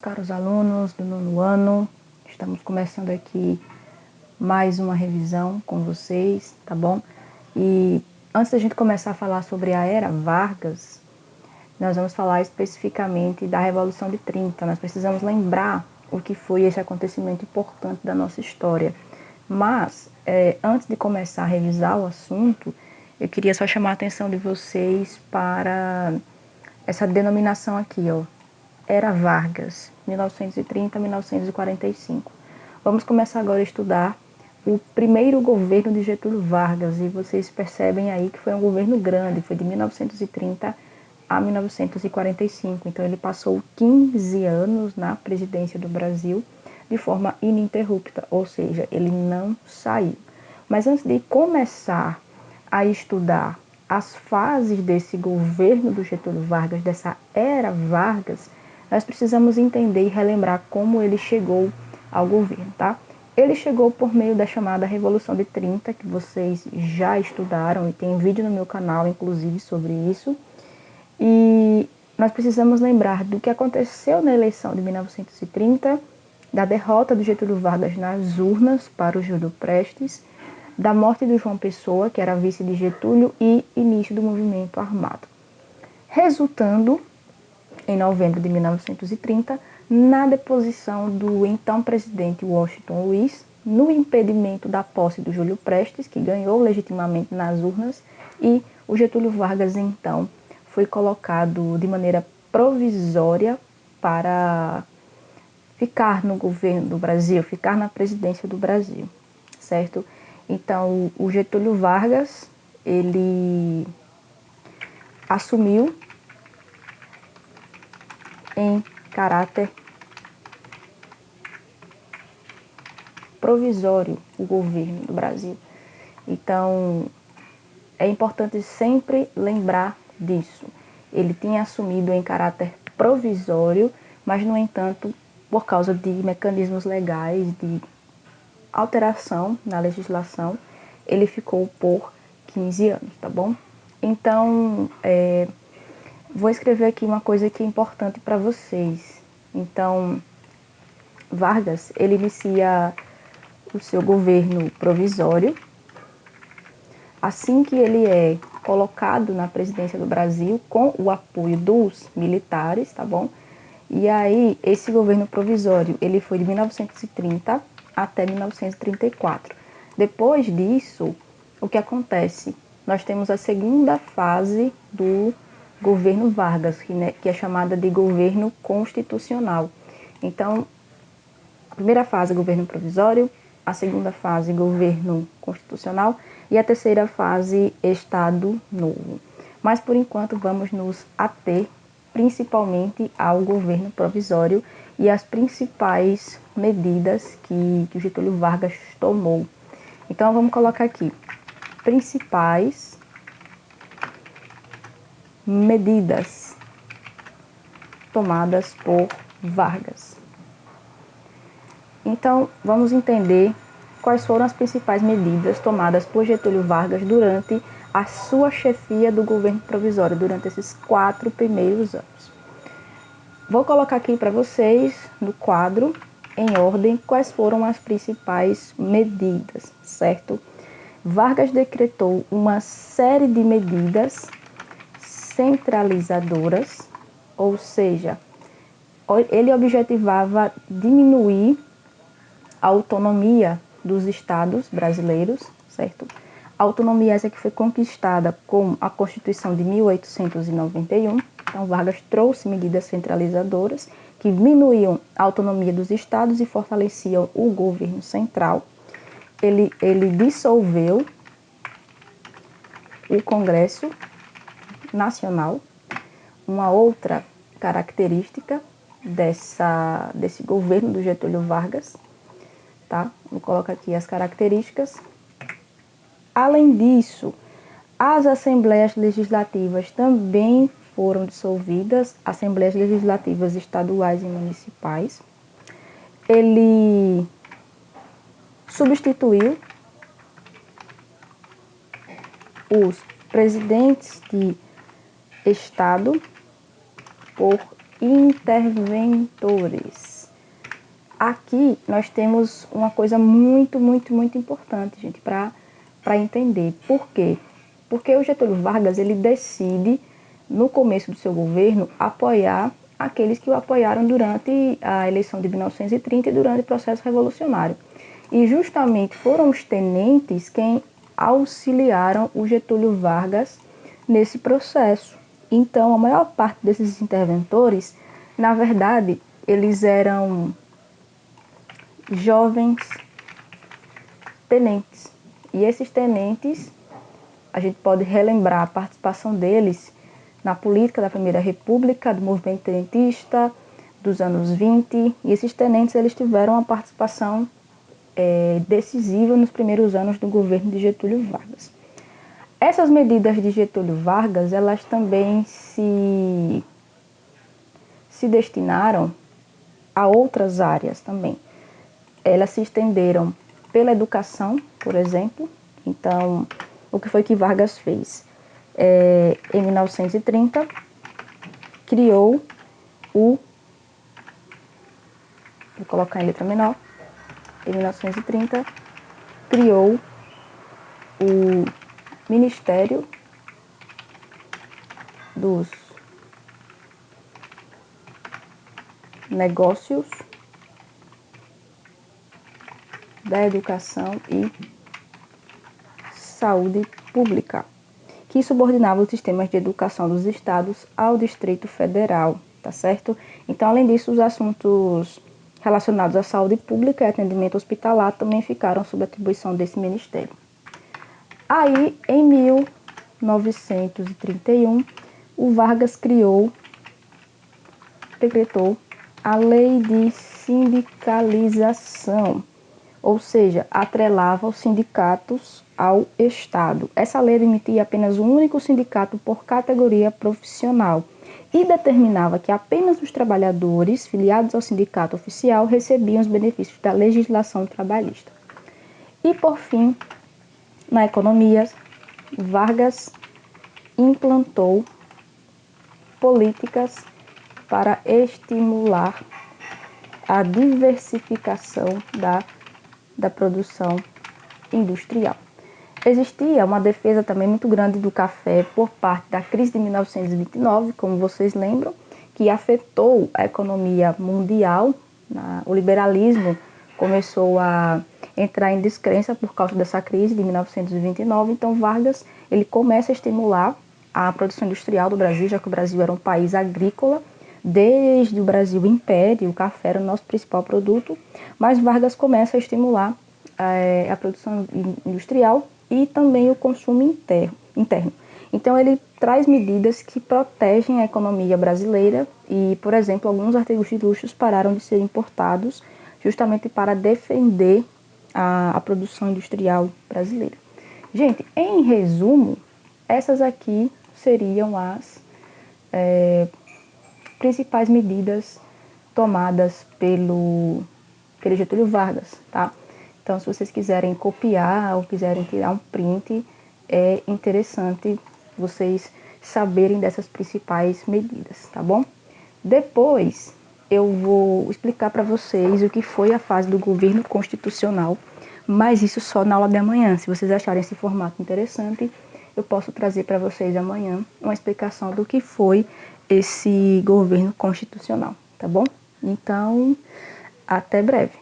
Caros alunos do nono ano, estamos começando aqui mais uma revisão com vocês, tá bom? E antes da gente começar a falar sobre a Era Vargas, nós vamos falar especificamente da Revolução de 30. Nós precisamos lembrar o que foi esse acontecimento importante da nossa história. Mas, antes de começar a revisar o assunto, eu queria só chamar a atenção de vocês para essa denominação aqui, ó. Era Vargas, 1930 a 1945. Vamos começar agora a estudar o primeiro governo de Getúlio Vargas, e vocês percebem aí que foi um governo grande, foi de 1930 a 1945. Então ele passou 15 anos na presidência do Brasil de forma ininterrupta, ou seja, ele não saiu. Mas antes de começar a estudar as fases desse governo do Getúlio Vargas, dessa Era Vargas, nós precisamos entender e relembrar como ele chegou ao governo, tá? Ele chegou por meio da chamada Revolução de 30, que vocês já estudaram, e tem vídeo no meu canal, inclusive, sobre isso. E nós precisamos lembrar do que aconteceu na eleição de 1930, da derrota do Getúlio Vargas nas urnas para o Júlio Prestes, da morte do João Pessoa, que era vice de Getúlio, e início do movimento armado. Resultando, em novembro de 1930, na deposição do então presidente Washington Luiz, no impedimento da posse do Júlio Prestes, que ganhou legitimamente nas urnas, e o Getúlio Vargas, então, foi colocado de maneira provisória para ficar no governo do Brasil, ficar na presidência do Brasil, certo? Então, o Getúlio Vargas, ele assumiu em caráter provisório o governo do Brasil. Então, é importante sempre lembrar disso. Ele tinha assumido em caráter provisório, mas, no entanto, por causa de mecanismos legais, de alteração na legislação, ele ficou por 15 anos, tá bom? Então, vou escrever aqui uma coisa que é importante para vocês. Então, Vargas, ele inicia o seu governo provisório. Assim que ele é colocado na presidência do Brasil, com o apoio dos militares, tá bom? E aí, esse governo provisório, ele foi de 1930 até 1934. Depois disso, o que acontece? Nós temos a segunda fase do governo Vargas, que é chamada de governo constitucional. Então, a primeira fase, governo provisório, a segunda fase, governo constitucional, e a terceira fase, Estado Novo. Mas, por enquanto, vamos nos ater principalmente ao governo provisório e às principais medidas que o Getúlio Vargas tomou. Então, vamos colocar aqui, principais medidas tomadas por Vargas. Então, vamos entender quais foram as principais medidas tomadas por Getúlio Vargas durante a sua chefia do governo provisório, durante esses 4 primeiros anos. Vou colocar aqui para vocês, no quadro, em ordem, quais foram as principais medidas, certo? Vargas decretou uma série de medidas centralizadoras, ou seja, ele objetivava diminuir a autonomia dos estados brasileiros, certo? A autonomia essa que foi conquistada com a Constituição de 1891. Então, Vargas trouxe medidas centralizadoras que diminuíam a autonomia dos estados e fortaleciam o governo central. Ele dissolveu o Congresso Nacional. Uma outra característica desse governo do Getúlio Vargas, tá? Vou colocar aqui as características. Além disso, as assembleias legislativas também foram dissolvidas, assembleias legislativas estaduais e municipais. Ele substituiu os presidentes de estado por interventores. Aqui nós temos uma coisa muito importante, gente, para entender. Por quê? Porque o Getúlio Vargas, ele decide, no começo do seu governo, apoiar aqueles que o apoiaram durante a eleição de 1930 e durante o processo revolucionário. E justamente foram os tenentes quem auxiliaram o Getúlio Vargas nesse processo. Então, a maior parte desses interventores, na verdade, eles eram jovens tenentes. E esses tenentes, a gente pode relembrar a participação deles na política da Primeira República, do movimento tenentista, dos anos 20. E esses tenentes, eles tiveram uma participação decisiva nos primeiros anos do governo de Getúlio Vargas. Essas medidas de Getúlio Vargas, elas também se destinaram a outras áreas também. Elas se estenderam pela educação, por exemplo. Então, o que foi que Vargas fez? Em 1930, criou vou colocar em letra menor, em 1930, criou o Ministério dos Negócios, da Educação e Saúde Pública, que subordinava os sistemas de educação dos estados ao Distrito Federal, tá certo? Então, além disso, os assuntos relacionados à saúde pública e atendimento hospitalar também ficaram sob atribuição desse ministério. Aí, em 1931, o Vargas decretou a Lei de Sindicalização, ou seja, atrelava os sindicatos ao Estado. Essa lei admitia apenas um único sindicato por categoria profissional e determinava que apenas os trabalhadores filiados ao sindicato oficial recebiam os benefícios da legislação trabalhista. E, por fim, na economia, Vargas implantou políticas para estimular a diversificação da produção industrial. Existia uma defesa também muito grande do café por parte da crise de 1929, como vocês lembram, que afetou a economia mundial. O liberalismo começou a entrar em descrença por causa dessa crise de 1929. Então, Vargas ele começa a estimular a produção industrial do Brasil, já que o Brasil era um país agrícola. Desde o Brasil Império, o café era o nosso principal produto, mas Vargas começa a estimular a produção industrial e também o consumo interno. Então, ele traz medidas que protegem a economia brasileira e, por exemplo, alguns artigos de luxo pararam de ser importados justamente para defender a produção industrial brasileira. Gente, em resumo, essas aqui seriam as principais medidas tomadas pelo Getúlio Vargas, tá? Então, se vocês quiserem copiar ou quiserem tirar um print, é interessante vocês saberem dessas principais medidas, tá bom? Depois, eu vou explicar para vocês o que foi a fase do governo constitucional, mas isso só na aula de amanhã. Se vocês acharem esse formato interessante, eu posso trazer para vocês amanhã uma explicação do que foi esse governo constitucional, tá bom? Então, até breve.